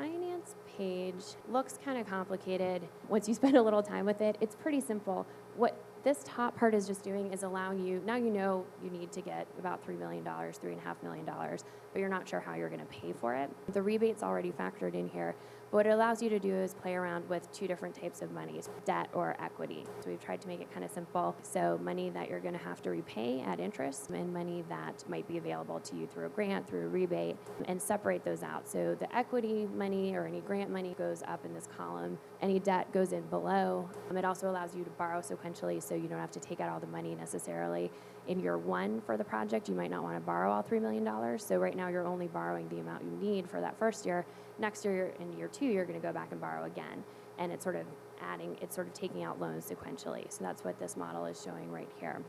finance page looks kind of complicated. Once you spend a little time with it, it's pretty simple. What this top part is just doing is allowing you, now you know you need to get about $3 million, $3.5 million, but you're not sure how you're going to pay for it. The rebate's already factored in here. But what it allows you to do is play around with two different types of monies, debt or equity. So we've tried to make it kind of simple. So money that you're going to have to repay at interest and money that might be available to you through a grant, through a rebate, and separate those out. So the equity money or any grant money goes up in this column. Any debt goes in below. It also allows you to borrow sequentially, so you don't have to take out all the money necessarily in year one for the project. You might not want to borrow all $3 million. So right now you're only borrowing the amount you need for that first year. Next year, in year two, you're going to go back and borrow again. And it's sort of taking out loans sequentially. So that's what this model is showing right here.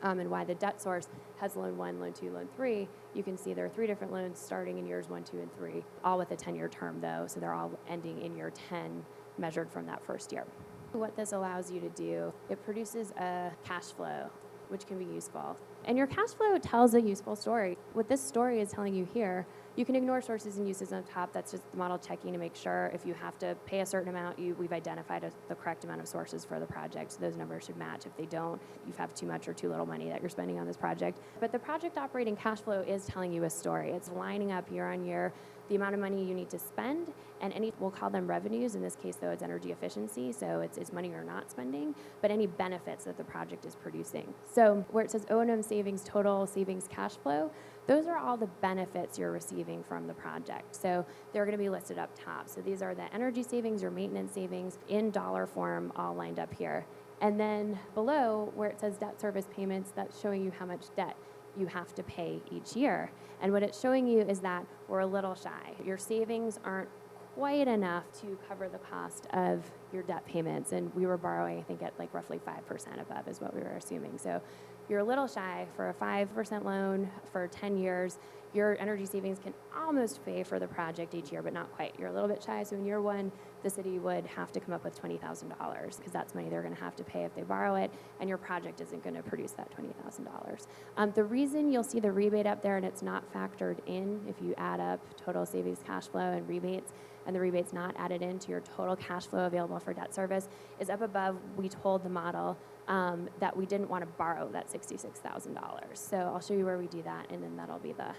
And why the debt source has loan 1, loan 2, loan 3, you can see there are 3 different loans starting in years 1, 2, and 3, all with a 10-year term though. So they're all ending in year 10, measured from that first year. What this allows you to do, it produces a cash flow, which can be useful. And your cash flow tells a useful story. What this story is telling you here, you can ignore sources and uses on top. That's just the model checking to make sure if you have to pay a certain amount, we've identified the correct amount of sources for the project. So those numbers should match. If they don't, you have too much or too little money that you're spending on this project. But the project operating cash flow is telling you a story. It's lining up year on year the amount of money you need to spend, and we'll call them revenues. In this case, though, it's energy efficiency, so it's money you're not spending, but any benefits that the project is producing. So where it says O&M savings, total savings cash flow, those are all the benefits you're receiving from the project. So they're going to be listed up top. So these are the energy savings, your maintenance savings in dollar form, all lined up here. And then below, where it says debt service payments, that's showing you how much debt you have to pay each year. And what it's showing you is that we're a little shy. Your savings aren't quite enough to cover the cost of your debt payments. And we were borrowing, I think, at like roughly 5% above is what we were assuming. So you're a little shy for a 5% loan for 10 years. Your energy savings can almost pay for the project each year, but not quite. You're a little bit shy. So in year one, the city would have to come up with $20,000 because that's money they're going to have to pay if they borrow it, and your project isn't going to produce that $20,000. The reason you'll see the rebate up there and it's not factored in, if you add up total savings cash flow and rebates, and the rebate's not added into your total cash flow available for debt service, is up above we told the model that we didn't want to borrow that $66,000. So I'll show you where we do that, and then that'll be the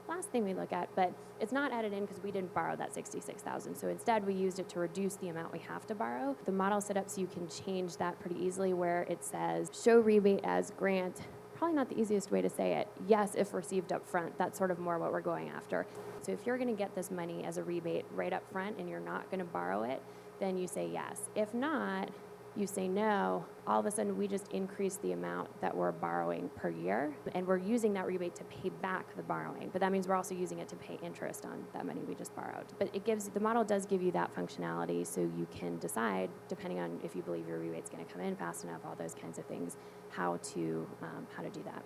last thing we look at, but it's not added in because we didn't borrow that $66,000. So instead we used it to reduce the amount we have to borrow. The model set up so you can change that pretty easily, where it says show rebate as grant. Probably not the easiest way to say it. Yes, if received up front. That's sort of more what we're going after. So if you're going to get this money as a rebate right up front and you're not going to borrow it, then you say yes. If not, you say no. All of a sudden we just increase the amount that we're borrowing per year, and we're using that rebate to pay back the borrowing. But that means we're also using it to pay interest on that money we just borrowed. But the model does give you that functionality, so you can decide, depending on if you believe your rebate's going to come in fast enough, all those kinds of things, how to do that.